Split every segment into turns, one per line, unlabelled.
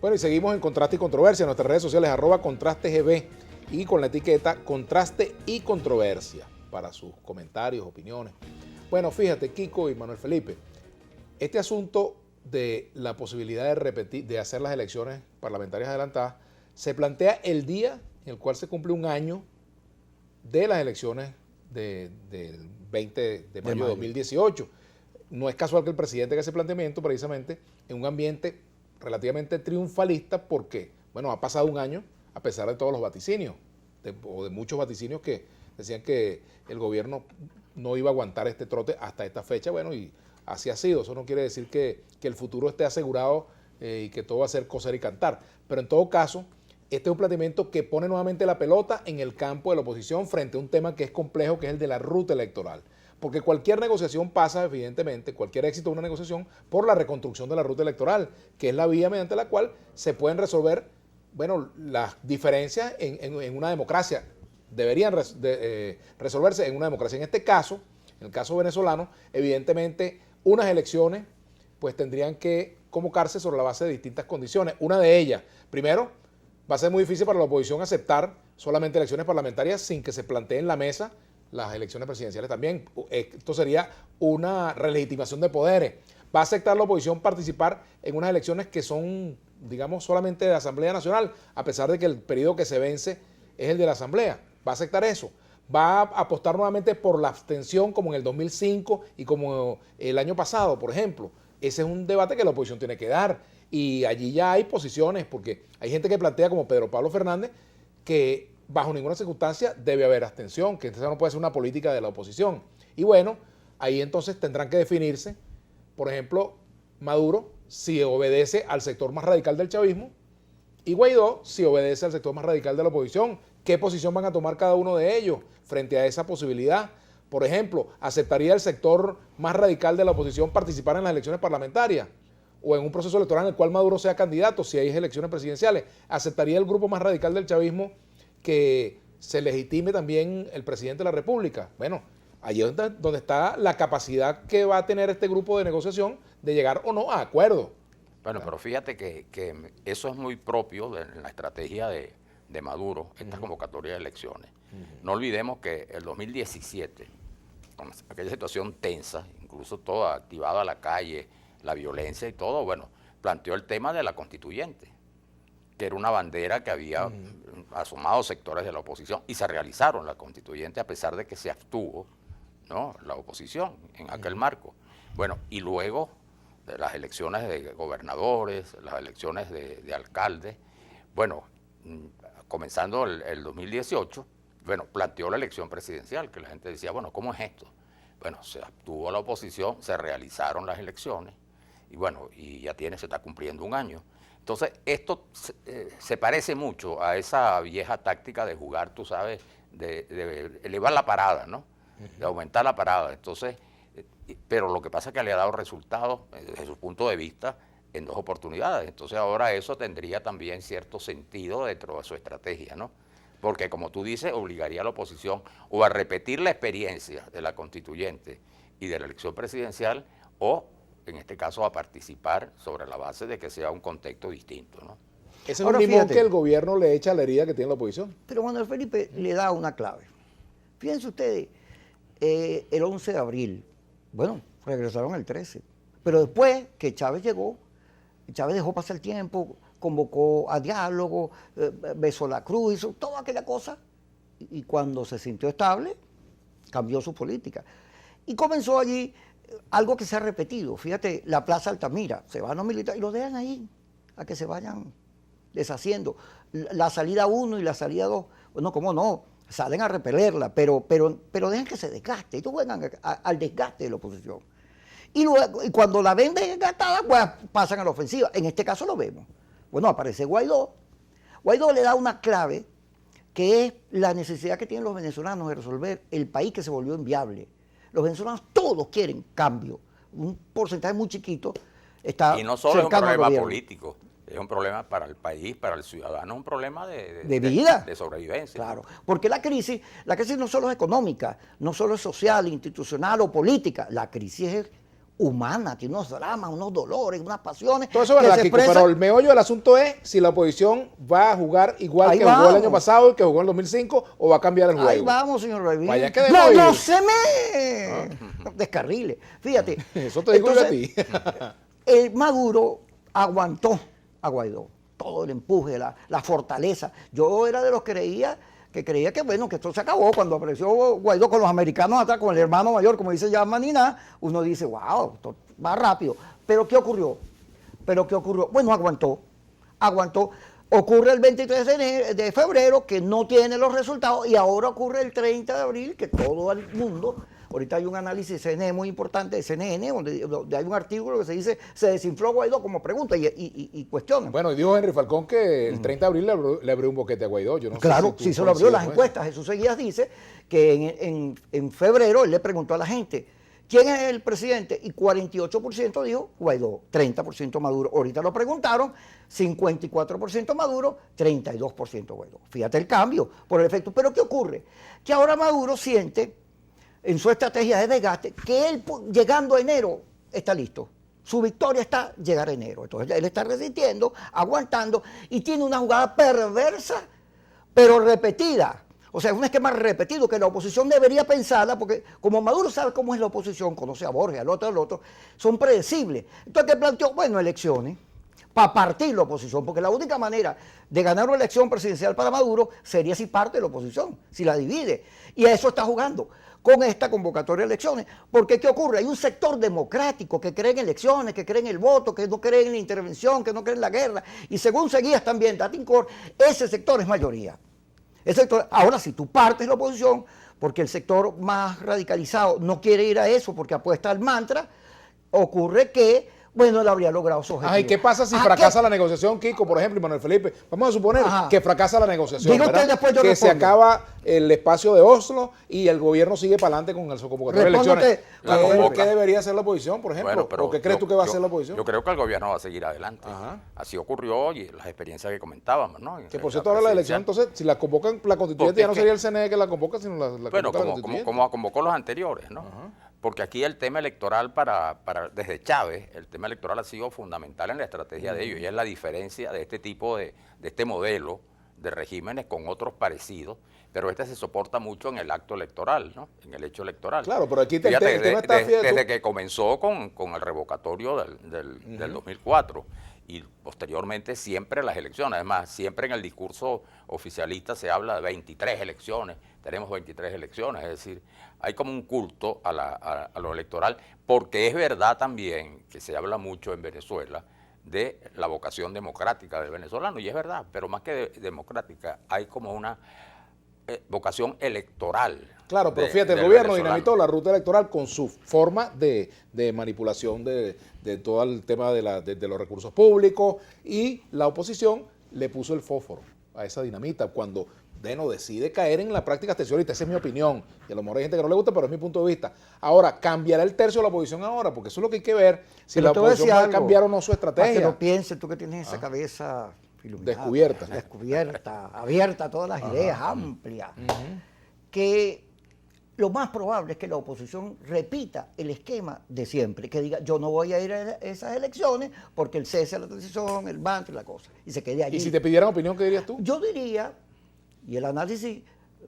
Bueno, y seguimos en Contraste y Controversia en nuestras redes sociales, @ContrasteGB y con la etiqueta Contraste y Controversia para sus comentarios, opiniones. Bueno, fíjate, Kiko y Manuel Felipe, este asunto de la posibilidad de repetir, de hacer las elecciones parlamentarias adelantadas, se plantea el día en el cual se cumple un año de las elecciones del 20 de mayo de 2018. No es casual que el presidente haga ese planteamiento precisamente en un ambiente relativamente triunfalista porque, bueno, ha pasado un año a pesar de todos los vaticinios, o de muchos vaticinios que decían que el gobierno no iba a aguantar este trote hasta esta fecha, bueno, y así ha sido. Eso no quiere decir que el futuro esté asegurado y que todo va a ser coser y cantar, pero en todo caso, este es un planteamiento que pone nuevamente la pelota en el campo de la oposición frente a un tema que es complejo, que es el de la ruta electoral. Porque cualquier negociación pasa, evidentemente, cualquier éxito de una negociación, por la reconstrucción de la ruta electoral, que es la vía mediante la cual se pueden resolver, bueno, las diferencias en una democracia. Deberían resolverse en una democracia. En este caso, en el caso venezolano, evidentemente, unas elecciones pues tendrían que convocarse sobre la base de distintas condiciones. Una de ellas, primero, va a ser muy difícil para la oposición aceptar solamente elecciones parlamentarias sin que se plantee en la mesa las elecciones presidenciales también. Esto sería una relegitimación de poderes. Va a aceptar la oposición participar en unas elecciones que son, digamos, solamente de la Asamblea Nacional, a pesar de que el periodo que se vence es el de la Asamblea. Va a aceptar eso. Va a apostar nuevamente por la abstención como en el 2005 y como el año pasado, por ejemplo. Ese es un debate que la oposición tiene que dar. Y allí ya hay posiciones, porque hay gente que plantea, como Pedro Pablo Fernández, que bajo ninguna circunstancia debe haber abstención, que esa no puede ser una política de la oposición. Y bueno, ahí entonces tendrán que definirse, por ejemplo, Maduro si obedece al sector más radical del chavismo y Guaidó si obedece al sector más radical de la oposición. ¿Qué posición van a tomar cada uno de ellos frente a esa posibilidad? Por ejemplo, ¿aceptaría el sector más radical de la oposición participar en las elecciones parlamentarias o en un proceso electoral en el cual Maduro sea candidato si hay elecciones presidenciales? ¿Aceptaría el grupo más radical del chavismo que se legitime también el presidente de la República? Bueno, allí es donde está la capacidad que va a tener este grupo de negociación de llegar o no a acuerdo.
Bueno, pero fíjate que eso es muy propio de la estrategia de Maduro, esta convocatoria de elecciones. No olvidemos que el 2017, con aquella situación tensa, incluso toda activada la calle, la violencia y todo, bueno, planteó el tema de la constituyente, que era una bandera que había asomado sectores de la oposición, y se realizaron la constituyente a pesar de que se abstuvo, ¿no?, la oposición en aquel marco. Bueno, y luego de las elecciones de gobernadores, las elecciones de alcaldes, bueno, comenzando el 2018, bueno, planteó la elección presidencial, que la gente decía, bueno, ¿cómo es esto? Bueno, se abstuvo la oposición, se realizaron las elecciones, y bueno, y ya se está cumpliendo un año. Entonces, esto se parece mucho a esa vieja táctica de jugar, tú sabes, de elevar la parada, ¿no? De aumentar la parada. Entonces, pero lo que pasa es que le ha dado resultados, desde su punto de vista, en 2 oportunidades. Entonces, ahora eso tendría también cierto sentido dentro de su estrategia, ¿no? Porque, como tú dices, obligaría a la oposición o a repetir la experiencia de la constituyente y de la elección presidencial, o en este caso a participar sobre la base de que sea un contexto distinto, ¿no?
Ese es un limón que el gobierno le echa a la herida que tiene la oposición.
Pero Manuel Felipe le da una clave. Fíjense ustedes, el 11 de abril, bueno, regresaron el 13, pero después que Chávez llegó, Chávez dejó pasar el tiempo, convocó a diálogo, besó la cruz, hizo toda aquella cosa, y cuando se sintió estable, cambió su política. Y comenzó allí algo que se ha repetido. Fíjate, la Plaza Altamira, se van los militares y lo dejan ahí, a que se vayan deshaciendo. La salida 1 y la salida 2, bueno, ¿cómo no? Salen a repelerla, pero dejan que se desgaste. Ellos juegan al desgaste de la oposición. Y luego, y cuando la ven desgastada, pues pasan a la ofensiva. En este caso lo vemos. Bueno, aparece Guaidó. Guaidó le da una clave que es la necesidad que tienen los venezolanos de resolver el país que se volvió inviable. Los venezolanos todos quieren cambio. Un porcentaje muy chiquito está.
Y no solo es un problema político, es un problema para el país, para el ciudadano, es un problema de
vida,
de sobrevivencia.
Claro, porque la crisis no solo es económica, no solo es social, institucional o política. La crisis es humana, tiene unos dramas, unos dolores, unas pasiones.
Todo eso es
que
verdad,
se
Kiko,
expresan.
pero el meollo del asunto es si la oposición va a jugar igual
Ahí
que jugó el
vamos.
año pasado y que jugó en el 2005 o va a cambiar el juego.
Ahí vamos, señor Rabín.
Vaya que
No,
debo
no
ir.
se me descarrile. Fíjate.
Eso te digo yo a ti.
El Maduro aguantó a Guaidó. Todo el empuje, la fortaleza. Yo era de los que creía que bueno, que esto se acabó. Cuando apareció Guaidó con los americanos atrás, con el hermano mayor, como dice ya Manina, uno dice, wow, esto va rápido. Pero ¿qué ocurrió? Bueno, aguantó. Ocurre el 23 de febrero, que no tiene los resultados, y ahora ocurre el 30 de abril, que todo el mundo, ahorita hay un análisis CNN muy importante de CNN, donde hay un artículo que se dice, se desinfló Guaidó como pregunta y cuestiona.
Bueno, y dijo Henry Falcón que el 30 de abril le abrió un boquete a Guaidó. Yo no
Claro,
sé si
sí
tú
se lo abrió las
coincides con
encuestas. Jesús Seguías dice que en febrero él le preguntó a la gente, ¿quién es el presidente? Y 48% dijo Guaidó, 30% Maduro. Ahorita lo preguntaron, 54% Maduro, 32% Guaidó. Fíjate el cambio por el efecto. Pero ¿qué ocurre? Que ahora Maduro siente, en su estrategia de desgaste, que él llegando a enero está listo. Su victoria está llegar a enero. Entonces él está resistiendo, aguantando, y tiene una jugada perversa, pero repetida. O sea, es un esquema repetido que la oposición debería pensarla, porque como Maduro sabe cómo es la oposición, conoce a Borges, al otro, son predecibles. Entonces, ¿qué planteó? Bueno, elecciones, para partir la oposición, porque la única manera de ganar una elección presidencial para Maduro sería si parte la oposición, si la divide. Y a eso está jugando con esta convocatoria de elecciones. Porque ¿qué ocurre? Hay un sector democrático que cree en elecciones, que cree en el voto, que no cree en la intervención, que no cree en la guerra. Y según Seguías también, Datincor, ese sector es mayoría. Ahora, si tú partes la oposición, porque el sector más radicalizado no quiere ir a eso porque apuesta al mantra, ocurre que, bueno, él habría logrado su objetivo.
Ay, ¿qué pasa si fracasa la negociación, Kiko, por ejemplo, y Manuel Felipe? Vamos a suponer que fracasa la negociación,
Diga usted,
¿verdad?
después yo
que se
respondo.
acaba el espacio de Oslo y el gobierno sigue para adelante con su convocatoria de
Respóndete.
elecciones. ¿Qué debería hacer la oposición, por ejemplo?
Bueno, pero
¿O qué crees tú que va a hacer la oposición?
Yo creo que el gobierno va a seguir adelante.
Ajá.
Así ocurrió y las experiencias que comentábamos, ¿no?
Que por cierto, ahora la elección, entonces, si la convocan la constituyente,
Porque
ya no
es que-
sería el CNE que la convoca, sino la
Bueno,
convoca la
como
constituyente.
convocó los anteriores, ¿no? Porque aquí el tema electoral desde Chávez, el tema electoral ha sido fundamental en la estrategia de ellos, y es la diferencia de este tipo de este modelo de regímenes con otros parecidos, pero este se soporta mucho en el acto electoral, ¿no? En el hecho electoral.
Claro, pero aquí
Fíjate,
el tema está
desde que comenzó con el revocatorio del 2004 y posteriormente siempre las elecciones. Además, siempre en el discurso oficialista se habla de 23 elecciones, tenemos 23 elecciones, es decir, hay como un culto a lo electoral, porque es verdad también que se habla mucho en Venezuela de la vocación democrática del venezolano, y es verdad, pero más que democrática, hay como una vocación electoral.
Claro, pero fíjate, el
del
gobierno
venezolano.
dinamitó la ruta electoral con su forma de manipulación de todo el tema de los recursos públicos, y la oposición le puso el fósforo a esa dinamita cuando decide caer en la práctica extensionista. Esa es mi opinión, y a lo mejor hay gente que no le gusta, pero es mi punto de vista. Ahora, ¿cambiará el tercio de la oposición ahora? Porque eso es lo que hay que ver, si
Pero
la
te voy a
oposición
decir
va a
algo,
cambiar o no su
Para que
estrategia.
lo pienses, tú que tienes esa cabeza iluminada,
Descubierta.
abierta a todas las ideas, amplia, que lo más probable es que la oposición repita el esquema de siempre, que diga, yo no voy a ir a esas elecciones porque el cese a la transición, el mantra y la cosa, y se quede allí.
Y si te pidieran opinión, ¿qué dirías tú?
Yo diría, y el análisis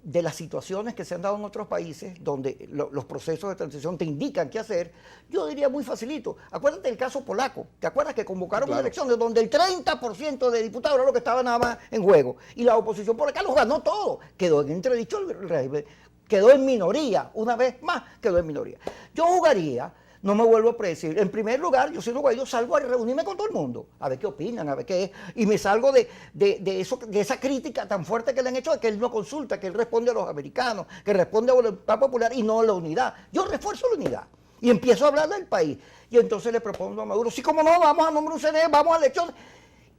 de las situaciones que se han dado en otros países, donde los procesos de transición te indican qué hacer, yo diría muy facilito. Acuérdate del caso polaco. ¿Te acuerdas que convocaron
Claro.
una elección donde el 30% de diputados era lo que estaba nada más en juego? Y la oposición polaca los ganó todo. Quedó en entredicho el régimen. Quedó en minoría. Una vez más, quedó en minoría. Yo jugaría... No me vuelvo a predecir. En primer lugar, yo siendo Guaidó salgo a reunirme con todo el mundo, a ver qué opinan, a ver qué es. Y me salgo de esa crítica tan fuerte que le han hecho, de que él no consulta, que él responde a los americanos, que responde a la voluntad popular y no a la unidad. Yo refuerzo la unidad y empiezo a hablar del país. Y entonces le propongo a Maduro, sí, como no, vamos a nombrar un CNE, vamos a elecciones.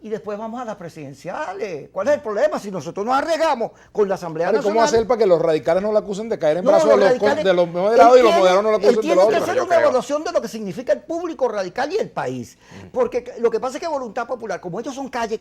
Y después vamos a las presidenciales. ¿Cuál es el problema? Si nosotros nos arriesgamos con la Asamblea
Ahora,
Nacional.
¿cómo hacer para que los radicales no la acusen de caer en
No,
brazos
los
de
radicales-
los moderados y los
él
moderados no la acusen de
tiene
los
que
otros?
hacer
Yo
una
creo.
evaluación de lo que significa el público radical y el país. Porque lo que pasa es que Voluntad Popular, como ellos son calle,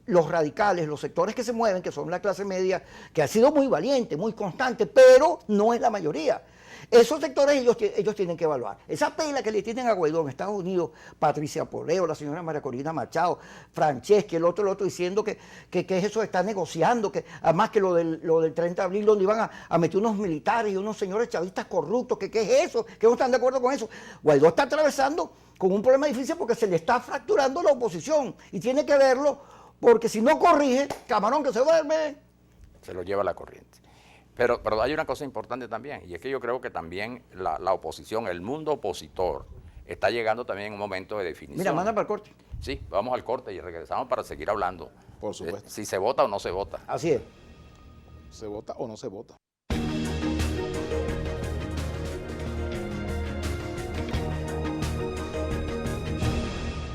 los radicales, los sectores que se mueven, que son la clase media, que ha sido muy valiente, muy constante, pero no es la mayoría. Esos sectores ellos tienen que evaluar. Esa pela que le tienen a Guaidó en Estados Unidos, Patricia Poleo, la señora María Corina Machado, Franceschi, el otro, diciendo que eso está negociando, que además que lo del 30 de abril, donde iban a meter unos militares y unos señores chavistas corruptos, que qué es eso, que no están de acuerdo con eso. Guaidó está atravesando con un problema difícil porque se le está fracturando la oposición y tiene que verlo, porque si no corrige, camarón que se duerme.
Se lo lleva la corriente. Pero hay una cosa importante también, y es que yo creo que también la oposición, el mundo opositor, está llegando también en un momento de definición.
Mira, manda para el corte.
Sí, vamos al corte y regresamos para seguir hablando.
Por supuesto.
Si se vota o no se vota.
Así es.
¿Se vota o no se vota?